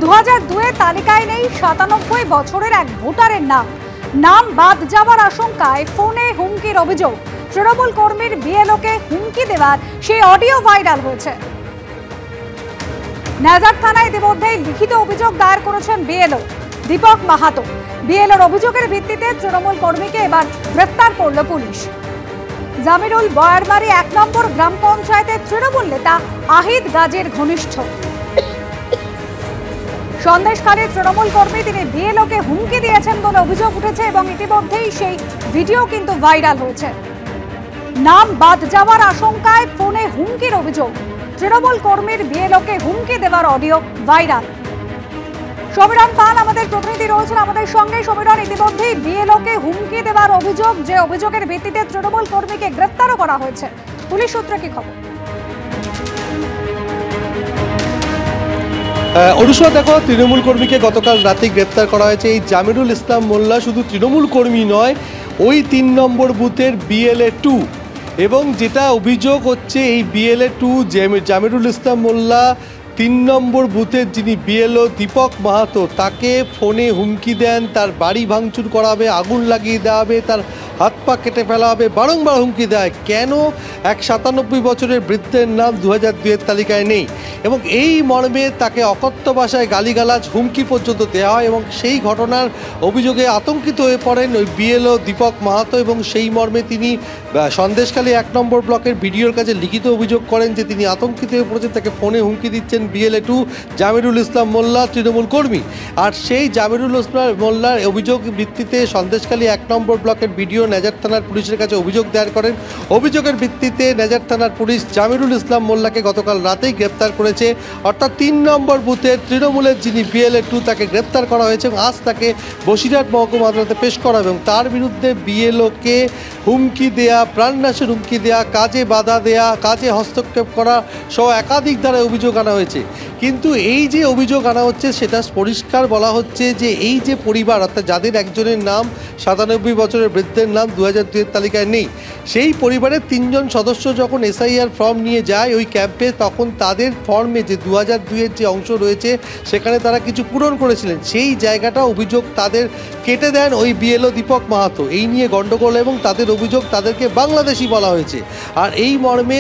2002 তালিকায় নেই 97 বছরের এক ভোটারের নাম বাদ যাওয়ার আশঙ্কায় ফোনে হুমকির অভিযোগ। তৃণমূল কর্মীর বিএলওকে হুমকি দেওয়ার সেই অডিও ভাইরাল হয়েছে। নাজার থানায় ইতিমধ্যেই লিখিত অভিযোগ দায়ের করেছেন বিএলও দীপক মাহাতো। বিএলওর অভিযোগের ভিত্তিতে তৃণমূল কর্মীকে এবার গ্রেফতার করল পুলিশ। জামিরুল বয়ারবাড়ি 1 নম্বর গ্রাম পঞ্চায়েতের তৃণমূল নেতা আহিদ গাজীর ঘনিষ্ঠ। সন্দেশখালী তৃণমূল কর্মী তিনি বিএলওকে হুমকি দিয়েছেন বলে অভিযোগ উঠেছে এবং ইতিমধ্যেই সেই ভিডিও কিন্তু ভাইরাল হয়েছে। নাম বাদ যাওয়ার আশঙ্কায় ফোনে হুমকির অভিযোগ। তৃণমূল কর্মীর বিএলওকে হুমকি দেওয়ার অডিও ভাইরাল। সমীরণ পাল আমাদের প্রতিনিধি রয়েছেন আমাদের সঙ্গে। সমীরণ, ইতিমধ্যেই বিএলওকে হুমকি দেওয়ার অভিযোগ, যে অভিযোগের ভিত্তিতে তৃণমূল কর্মীকে গ্রেফতারও করা হয়েছে, পুলিশ সূত্রে কি খবর? অনুষ্কা, দেখো, তৃণমূল কর্মীকে গতকাল রাতে গ্রেপ্তার করা হয়েছে। এই জামিরুল ইসলাম মোল্লা শুধু তৃণমূল কর্মী নয়, ওই 3 নম্বর বুথের BLA 2। এবং যেটা অভিযোগ হচ্ছে, এই BLA 2 জামিরুল ইসলাম মোল্লা 3 নম্বর বুথের যিনি BLO দীপক মাহাতো, তাকে ফোনে হুমকি দেন, তার বাড়ি ভাঙচুর করা হবে, আগুন লাগিয়ে দেওয়া হবে, তার হাত পা কেটে ফেলা হবে, বারংবার হুমকি দেয়। কেন? এক 97 বছরের বৃদ্ধের নাম 2002 তালিকায় নেই এবং এই মর্মে তাকে অকথ্য ভাষায় গালিগালাজ, হুমকি পর্যন্ত দেওয়া হয় এবং সেই ঘটনার অভিযোগে আতঙ্কিত হয়ে পড়েন ওই BLO দীপক মাহাতো এবং সেই মর্মে তিনি সন্দেশখালী 1 নম্বর ব্লকের বিডিওর কাছে লিখিত অভিযোগ করেন যে তিনি আতঙ্কিত হয়ে পড়েছেন, তাকে ফোনে হুমকি দিচ্ছেন BLA 2 জামিরুল ইসলাম মোল্লা, তৃণমূল কর্মী। আর সেই জামিরুল ইসলাম মোল্লার অভিযোগ ভিত্তিতে সন্দেশখালী 1 নম্বর ব্লকের বিডিও নাজার থানার পুলিশের কাছে অভিযোগ দায়ের করেন। অভিযোগের ভিত্তিতে নাজার থানার পুলিশ জামিরুল ইসলাম মোল্লাকে গতকাল রাতেই গ্রেপ্তার করেছে। অর্থাৎ 3 নম্বর বুথের তৃণমূলের যিনি BLA 2, তাকে গ্রেপ্তার করা হয়েছে এবং আজ তাকে বসিরহাট মহকুমা আদালতে পেশ করা হবে এবং তার বিরুদ্ধে BLOকে হুমকি দেয়া, প্রাণনাশের হুমকি দেয়া, কাজে বাধা দেয়া, কাজে হস্তক্ষেপ করা সহ একাধিক ধারায় অভিযোগ আনা হয়েছে। কিন্তু এই যে অভিযোগ আনা হচ্ছে সেটা পরিষ্কার বলা হচ্ছে যে এই যে পরিবার, অর্থাৎ যাদের একজনের নাম 97 বছরের বৃদ্ধের নাম 2002 তালিকায় নেই, সেই পরিবারের 3 জন সদস্য যখন SIR ফর্ম নিয়ে যায় ওই ক্যাম্পে, তখন তাদের ফর্মে যে 2002-এর যে অংশ রয়েছে সেখানে তারা কিছু পূরণ করেছিলেন, সেই জায়গাটা অভিযোগ তাদের কেটে দেন ওই BLO দীপক মাহাতো। এই নিয়ে গণ্ডগোল এবং তাদের অভিযোগ তাদেরকে বাংলাদেশি বলা হয়েছে। আর এই মর্মে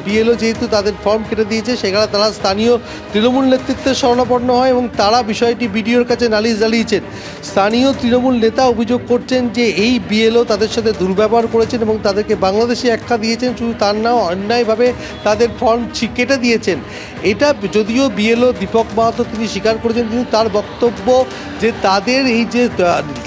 BLO যেহেতু তাদের ফর্ম কেটে দিয়েছে, সেখানে তারা স্থানীয় তৃণমূল নেতৃত্বের শরণাপন্ন হয় এবং তারা বিষয়টি বিডিওর কাছে নালিশ জ্বালিয়েছেন। স্থানীয় তৃণমূল নেতা অভিযোগ করছেন যে এই BLO তাদের সাথে দুর্ব্যবহার করেছেন এবং তাদেরকে বাংলাদেশি আখ্যা দিয়েছেন, শুধু তার নাও অন্যায়ভাবে তাদের ফর্ম কেটে দিয়েছেন। এটা যদিও BLO দীপক মাহাতো তিনি স্বীকার করেছেন, কিন্তু তার বক্তব্য যে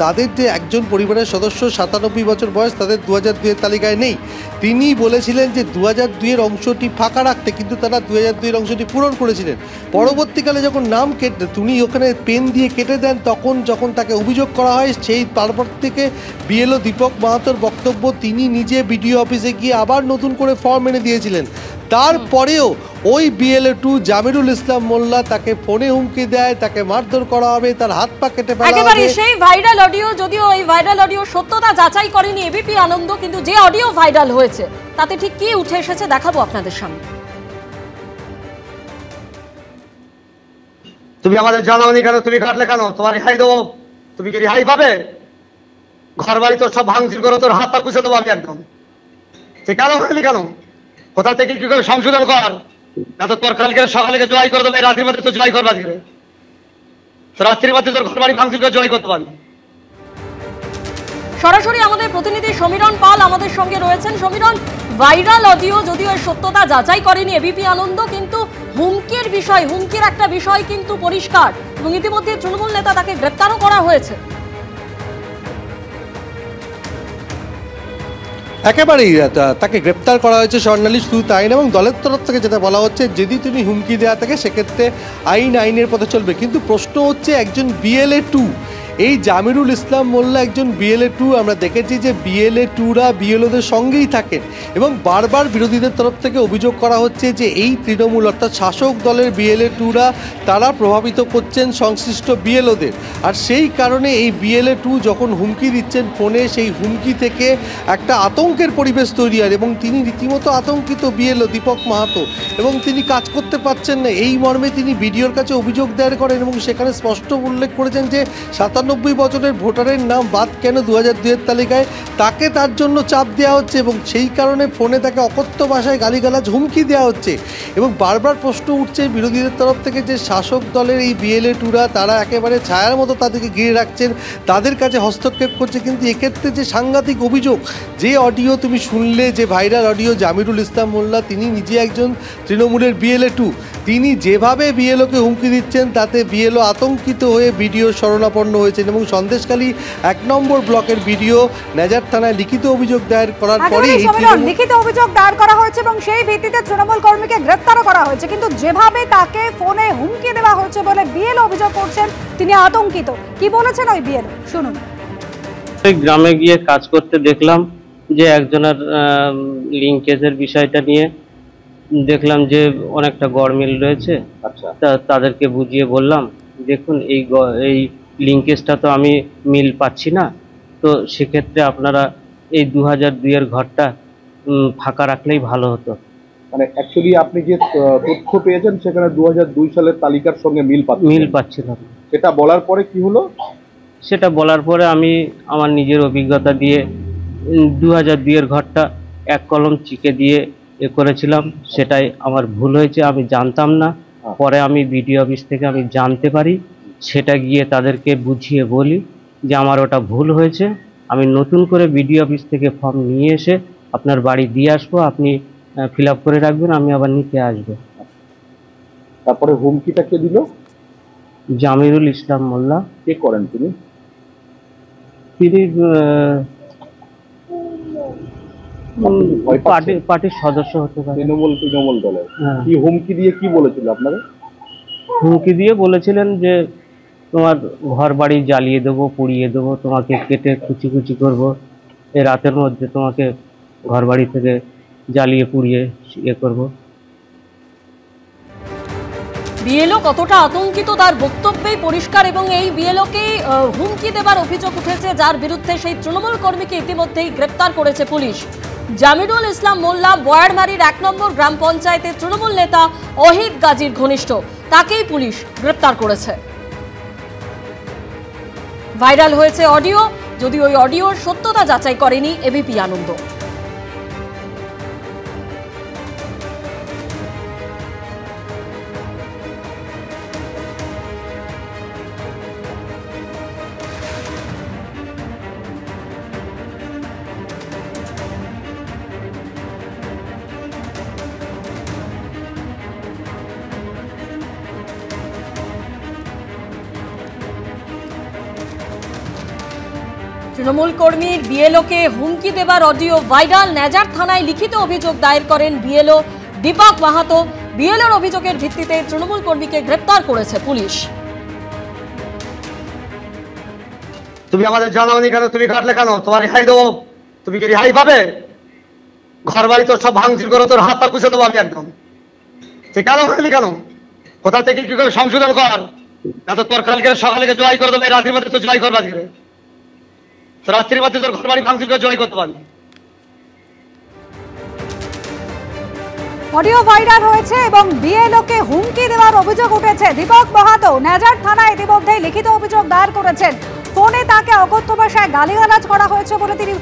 তাদের যে একজন পরিবারের সদস্য 97 বছর বয়স, তাদের 2002 তালিকায় নেই। তিনি বলেছিলেন যে 2002-এর অংশটি ফাঁকা রাখতে, কিন্তু তারা 2002-এর অংশটি পূরণ করেছিলেন। পরবর্তীকালে যখন নাম তিনি ওখানে পেন দিয়ে কেটে দেন, যখন তাকে অভিযোগ করা হয়, সেই তারপর থেকে BLO দীপক মাহাতোর বক্তব্য তিনি নিজে বিডিও অফিসে গিয়ে আবার নতুন করে ফর্ম এনে দিয়েছিলেন। তারপরেও ওই BLA 2 জামিরুল ইসলাম মোল্লা তাকে ফোনে হুমকি দেয়, তাকে মারধর করা হবে, তার হাত পা কেটে ফেলা হবে। একেবারে সেই ভাইরাল অডিও, যদিও এই ভাইরাল অডিও সত্যতা যাচাই করেনি ABP আনন্দ, কিন্তু যে অডিও ভাইরাল হয়েছে তাতে ঠিক কি উঠে এসেছে দেখাবো আপনাদের সামনে। তুমি আমাদের জানাওনি কেন? তুমি কাটলে কেন? তোমার রেহাই দেবো? তুমি কি রেহাই পাবে? ঘর বাড়ি তো সব ভাঙচুর করে তোর হাত পা কুচে দেবো আমি একদম। সে কেন করলি? কেন? কোথা থেকে কি করে সংশোধন কর? না তো তোর কালকে সকালে জয় করে দেবো, রাত্রির মধ্যে তো জয় করবা দিকে, রাত্রির মধ্যে তোর ঘর বাড়ি ভাঙচুর করে জয় করতে পারবি। সরাসরি আমাদের প্রতিনিধি সমীরণ পাল আমাদের সঙ্গে রয়েছেন। সমীরণ, ভাইরাল অডিও যদিও এর সত্যতা যাচাই করেনি ABP আনন্দ, কিন্তু হুমকির একটা বিষয় কিন্তু পরিষ্কার এবং ইতিমধ্যে তৃণমূল নেতা তাকে গ্রেপ্তারও করা হয়েছে। একেবারেই তাকে গ্রেপ্তার করা হয়েছে স্বর্ণালী, শুধু তাই না, এবং দলের তরফ থেকে যেটা বলা হচ্ছে যদি তিনি হুমকি দেওয়া থাকে সেক্ষেত্রে আইনের পথে চলবে। কিন্তু প্রশ্ন হচ্ছে একজন BLA 2 এই জামিরুল ইসলাম মোল্লা একজন বিএলএ 2। আমরা দেখেছি যে বিএলএ 2রা বিএলওদের সঙ্গেই থাকেন এবং বারবার বিরোধীদের তরফ থেকে অভিযোগ করা হচ্ছে যে এই তৃণমূল অর্থাৎ শাসক দলের বিএলএ 2রা তারা প্রভাবিত করছেন সংশ্লিষ্ট বিএলওদের। আর সেই কারণে এই বিএলএ 2 যখন হুমকি দিচ্ছেন ফোনে, সেই হুমকি থেকে একটা আতঙ্কের পরিবেশ তৈরি হয় এবং তিনি রীতিমতো আতঙ্কিত বিএলও দীপক মাহাতো, এবং তিনি কাজ করতে পারছেন না। এই মর্মে তিনি বিডিওর কাছে অভিযোগ দায়ের করেন এবং সেখানে স্পষ্ট উল্লেখ করেছেন যে 97 বছরের ভোটারের নাম বাদ কেন 2002-এর তালিকায়, তাকে তার জন্য চাপ দেওয়া হচ্ছে এবং সেই কারণে ফোনে তাকে অকথ্য ভাষায় গালিগালাজ হুমকি দেওয়া হচ্ছে। এবং বারবার প্রশ্ন উঠছে বিরোধীদের তরফ থেকে যে শাসক দলের এই বিএলএ 2রা তারা একেবারে ছায়ার মতো তাদেরকে ঘিরে রাখছেন, তাদের কাছে হস্তক্ষেপ করছে। কিন্তু এক্ষেত্রে যে সাংঘাতিক অভিযোগ, যে অডিও তুমি শুনলে, যে ভাইরাল অডিও, জামিরুল ইসলাম মোল্লা তিনি নিজে একজন তৃণমূলের বিএলএ 2, তিনি যেভাবে বিএলওকে হুমকি দিচ্ছেন তাতে বিএলও আতঙ্কিত হয়ে বিডিও শরণাপন্ন হয়েছেন এবং সন্দেশখালী 1 নম্বর ব্লকের বিডিও নেজার থানায় লিখিত অভিযোগ দায়ের করার পরে লিখিত অভিযোগ দায়ের করা হয়েছে এবং সেই ভিত্তিতে তৃণমূল কর্মীকে গ্রেফতারও করা হয়েছে। কিন্তু যেভাবে তাকে ফোনে হুমকি দেওয়া হচ্ছে বলে বিএলও অভিযোগ করছেন, তিনি আতঙ্কিত। কি বলেছেন ওই বিএলও, শুনুন। গ্রামে গিয়ে কাজ করতে দেখলাম যে একজনের লিঙ্কেজের বিষয়টা নিয়ে দেখলাম যে অনেকটা গড়মিল রয়েছে। আচ্ছা, তাদেরকে বুঝিয়ে বললাম, দেখুন এই লিঙ্কেজটা তো আমি মিল পাচ্ছি না, তো সেক্ষেত্রে আপনারা এই 2002-এর ঘরটা ফাঁকা রাখলেই ভালো হতো। মানে অ্যাকচুয়ালি আপনি যে তথ্য পেয়েছেন সেখানে 2002 সালের তালিকার সঙ্গে মিল পাচ্ছিলাম। সেটা বলার পরে কি হলো? সেটা বলার পরে আমি আমার নিজের অভিজ্ঞতা দিয়ে 2002-এর ঘরটা 1 কলম চিকে দিয়ে করেছিলাম। সেটাই আমার ভুল হয়েছে, আমি জানতাম না। পরে আমি বিডিও অফিস থেকে আমি জানতে পারি, সেটা গিয়ে তাদেরকে বুঝিয়ে বলি যে আমার ওটা ভুল হয়েছে, আমি নতুন করে বিডিও অফিস থেকে ফর্ম নিয়ে এসে আপনার বাড়ি দিয়ে আসবো, আপনি ফিল আপ করে রাখবেন, আমি আবার নিতে আসবো। তারপরে হুমকিটা কে দিল? জামিরুল ইসলাম মোল্লা। কে করেন তিনি? তিনি পার্টির সদস্য হতে পারে, তৃণমূল দলের। কি হুমকি দিয়ে কি বলেছিল আপনারা? হুমকি দিয়ে বলেছিলেন যে তোমার ঘর বাড়ি জ্বালিয়ে দেবো, পুড়িয়ে দেবো, তোমাকে কেটে কুচি কুচি করবো, এই রাতের মধ্যে তোমাকে ঘর বাড়ি থেকে জ্বালিয়ে পুড়িয়ে করবো। বিএলও কতটা আতঙ্কিত তার বক্তব্যেই পরিষ্কার, এবং এই বিএলওকে হুমকি দেবার অভিযোগ উঠেছে, যার বিরুদ্ধে সেই তৃণমূল কর্মীকে ইতিমধ্যেই গ্রেপ্তার করেছে পুলিশ। জামিরুল ইসলাম মোল্লা বয়ারমারির 1 নম্বর গ্রাম পঞ্চায়েতের তৃণমূল নেতা অহিদ গাজীর ঘনিষ্ঠ, তাকেই পুলিশ গ্রেপ্তার করেছে। ভাইরাল হয়েছে অডিও, যদি ওই অডিওর সত্যতা যাচাই করেনি এবিপি আনন্দ। তৃণমূল কর্মীর বিএলওকে হুমকি দেবার অডিও ভাইরাল, নেজার থানায় লিখিত অভিযোগ দায়ের করেন বিএলও দীপক মাহাতো। বিএলওর অভিযোগের ভিত্তিতে তৃণমূল কর্মীকে গ্রেপ্তার করেছে পুলিশ। তুমি আমাদের জানাওনি কেন? তুমি কাটলে কেন? তোমার রেহাই দেবো? তুমি কি রেহাই পাবে? ঘর বাড়ি তো সব ভাঙচুর করে তোর হাত পা কুচে দেবো আমি একদম। সে কেন হয়নি কেন? কোথা থেকে কি করে সংশোধন কর, না তো তোর কালকে সকালে জয় করে দেবে, রাত্রির মধ্যে তো জয় করবা দিবে, রাত্রির মধ্যে তোর ঘর বাড়ি ভাঙচুর করে জয় করতে পারবি। অডিও ভাইরাল হয়েছে এবং বিএলওকে হুমকি দেওয়ার অভিযোগ উঠেছে। দীপক মাহাতো নেজার থানায় ইতিমধ্যে লিখিত অভিযোগ দায়ের করেছেন। ফোনে তাকে অকথ্য ভাষায় গালিগালাজ করা হয়েছে বলে তিনি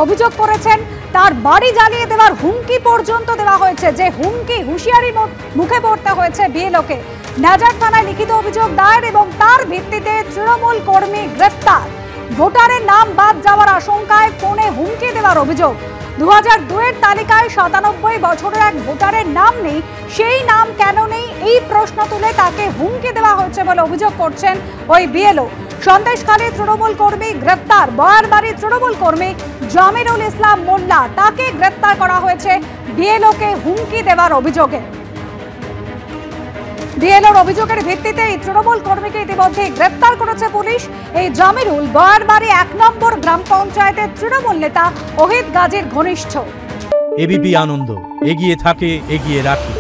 অভিযোগ করেছেন। তার বাড়ি জ্বালিয়ে দেওয়ার হুমকি পর্যন্ত দেওয়া হয়েছে, যে হুমকি হুঁশিয়ারি মুখে পড়তে হয়েছে বিএলওকে। নেজার থানায় লিখিত অভিযোগ দায়ের এবং তার ভিত্তিতে তৃণমূল কর্মী গ্রেফতার। ভোটারের নাম বাদ যাওয়ার আশঙ্কায় ফোনে হুমকি দেওয়ার অভিযোগ। 2002-এর তালিকায় 97 বছরের এক ভোটারের নাম নেই, সেই নাম কেন নেই এই প্রশ্ন তুলে তাকে হুমকি দেওয়া হয়েছে বলে অভিযোগ করছেন ওই বিএলও। সন্দেশখালী তৃণমূল কর্মী গ্রেপ্তার। বয়ারবাড়ির তৃণমূল কর্মী জামিরুল ইসলাম মোল্লা, তাকে গ্রেপ্তার করা হয়েছে বিএলওকে হুমকি দেওয়ার অভিযোগে। বিএলওর অভিযোগের ভিত্তিতে এই তৃণমূল কর্মীকে ইতিমধ্যে গ্রেপ্তার করেছে পুলিশ। এই জামিরুল বয়ারবাড়ি 1 নম্বর গ্রাম পঞ্চায়েতের তৃণমূল নেতা ওহিদ গাজীর ঘনিষ্ঠ। এবিপি আনন্দ, এগিয়ে থাকে, এগিয়ে রাখে।